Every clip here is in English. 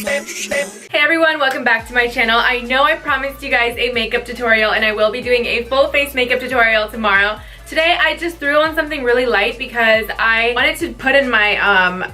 Hey everyone, welcome back to my channel. I know I promised you guys a makeup tutorial and I will be doing a full face makeup tutorial tomorrow. Today I just threw on something really light because I wanted to put in my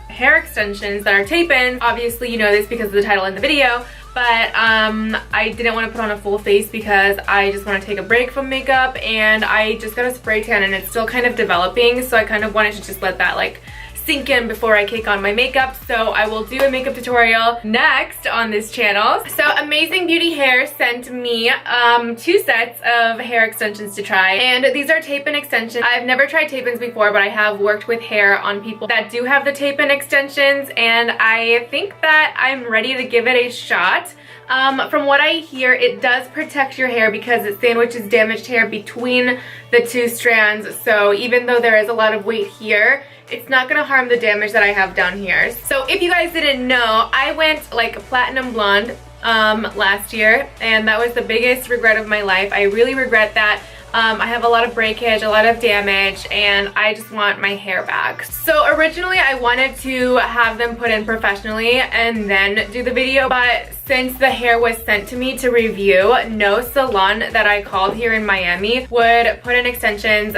hair extensions that are tape-ins. Obviously you know this because of the title in the video, but I didn't want to put on a full face because I just want to take a break from makeup, and I just got a spray tan and it's still kind of developing, so I kind of wanted to just let that like sink in before I kick on my makeup. So I will do a makeup tutorial next on this channel. So Amazing Beauty Hair sent me 2 sets of hair extensions to try, and these are tape-in extensions. I've never tried tape-ins before, but I have worked with hair on people that do have the tape-in extensions, and I think that I'm ready to give it a shot. From what I hear, it does protect your hair because it sandwiches damaged hair between the 2 strands, so even though there is a lot of weight here, it's not gonna harm the damage that I have down here. So if you guys didn't know, I went like platinum blonde last year, and that was the biggest regret of my life. I really regret that. I have a lot of breakage, a lot of damage, and I just want my hair back. So originally I wanted to have them put in professionally and then do the video, but since the hair was sent to me to review, no salon that I called here in Miami would put in extensions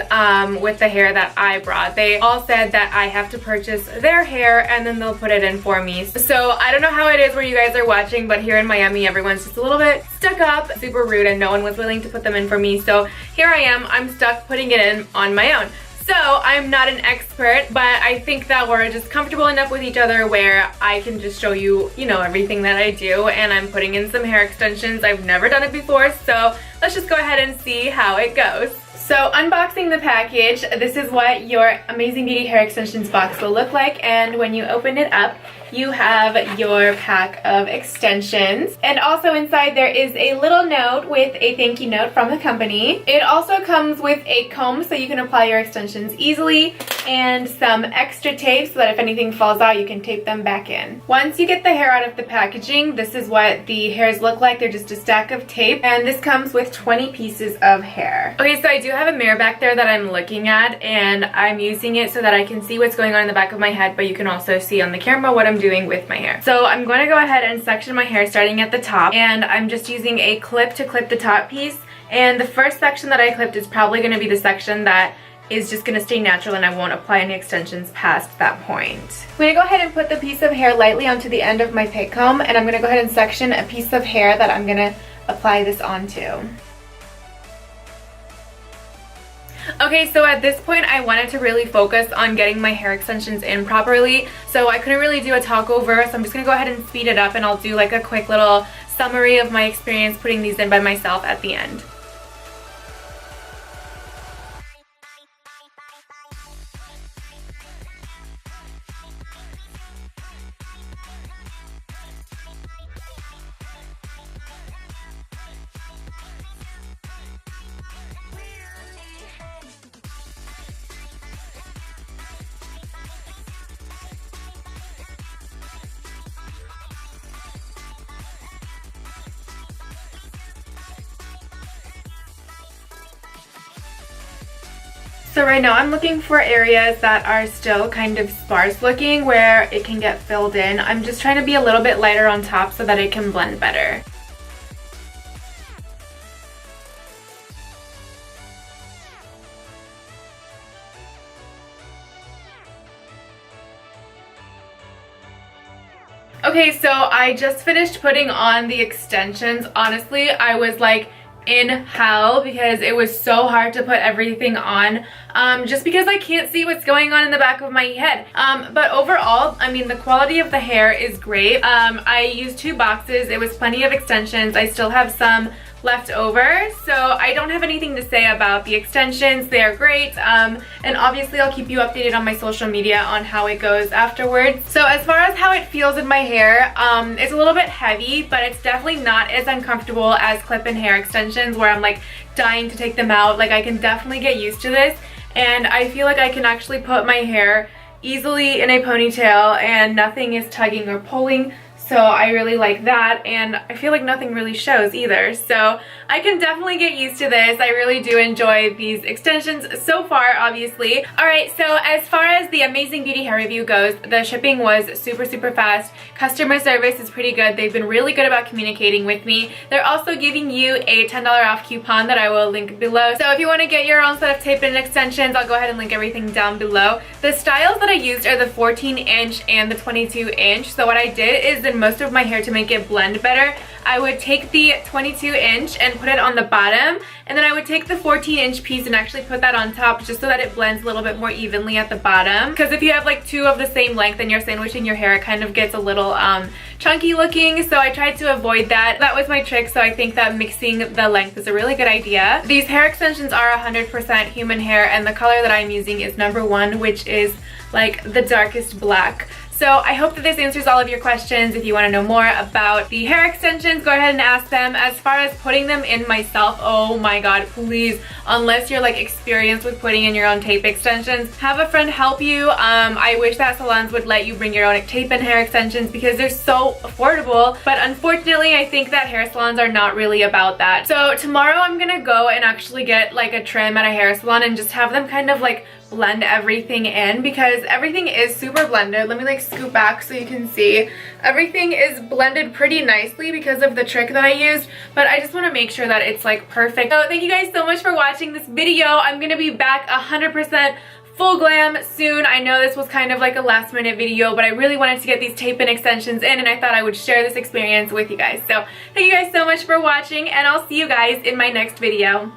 with the hair that I brought. They all said that I have to purchase their hair and then they'll put it in for me. So I don't know how it is where you guys are watching, but here in Miami everyone's just a little bit stuck up, super rude, and no one was willing to put them in for me. So here I am, I'm stuck putting it in on my own. So I'm not an expert, but I think that we're just comfortable enough with each other where I can just show you, you know, everything that I do, and I'm putting in some hair extensions. I've never done it before, so let's just go ahead and see how it goes. So unboxing the package, this is what your Amazing Beauty Hair Extensions box will look like, and when you open it up, you have your pack of extensions. And also inside there is a little note with a thank you note from the company. It also comes with a comb so you can apply your extensions easily, and some extra tape so that if anything falls out you can tape them back in. Once you get the hair out of the packaging, this is what the hairs look like. They're just a stack of tape, and this comes with 20 pieces of hair. Okay, so I do have a mirror back there that I'm looking at, and I'm using it so that I can see what's going on in the back of my head, but you can also see on the camera what I'm doing with my hair. So I'm going to go ahead and section my hair starting at the top, and I'm just using a clip to clip the top piece, and the first section that I clipped is probably going to be the section that is just going to stay natural and I won't apply any extensions past that point. I'm going to go ahead and put the piece of hair lightly onto the end of my pig comb, and I'm going to go ahead and section a piece of hair that I'm going to apply this onto. Okay, so at this point I wanted to really focus on getting my hair extensions in properly, so I couldn't really do a talk over, so I'm just going to go ahead and speed it up, and I'll do like a quick little summary of my experience putting these in by myself at the end. So right now I'm looking for areas that are still kind of sparse looking where it can get filled in. I'm just trying to be a little bit lighter on top so that it can blend better. Okay, so I just finished putting on the extensions. Honestly, I was like in hell because it was so hard to put everything on, just because I can't see what's going on in the back of my head. But overall, I mean, the quality of the hair is great. I used 2 boxes. It was plenty of extensions. I still have some left over, so I don't have anything to say about the extensions. They're great, and obviously I'll keep you updated on my social media on how it goes afterwards. So as far as how it feels in my hair, it's a little bit heavy, but it's definitely not as uncomfortable as clip-in hair extensions where I'm like dying to take them out. Like, I can definitely get used to this, and I feel like I can actually put my hair easily in a ponytail and nothing is tugging or pulling. So I really like that, and I feel like nothing really shows either. So I can definitely get used to this. I really do enjoy these extensions so far, obviously. Alright, so as far as the Amazing Beauty hair review goes, the shipping was super fast. Customer service is pretty good. They've been really good about communicating with me. They're also giving you a $10 off coupon that I will link below. So if you want to get your own set of tape and extensions, I'll go ahead and link everything down below. The styles that I used are the 14-inch and the 22-inch. So what I did is in most of my hair, to make it blend better, I would take the 22-inch and put it on the bottom, and then I would take the 14-inch piece and actually put that on top just so that it blends a little bit more evenly at the bottom. Because if you have like two of the same length and you're sandwiching your hair, it kind of gets a little chunky looking, so I tried to avoid that. That was my trick, so I think that mixing the length is a really good idea. These hair extensions are 100% human hair, and the color that I'm using is number 1, which is like the darkest black. So I hope that this answers all of your questions. If you want to know more about the hair extensions, go ahead and ask them. As far as putting them in myself, oh my god, please, unless you're like experienced with putting in your own tape extensions, have a friend help you. I wish that salons would let you bring your own tape and hair extensions because they're so affordable, but unfortunately I think that hair salons are not really about that. So tomorrow I'm gonna go and actually get like a trim at a hair salon and just have them kind of like blend everything in, because everything is super blended. Let me like scoot back so you can see. Everything is blended pretty nicely because of the trick that I used, but I just want to make sure that it's like perfect. So thank you guys so much for watching this video. I'm gonna be back 100% full glam soon. I know this was kind of like a last minute video, but I really wanted to get these tape and extensions in, and I thought I would share this experience with you guys. So thank you guys so much for watching, and I'll see you guys in my next video.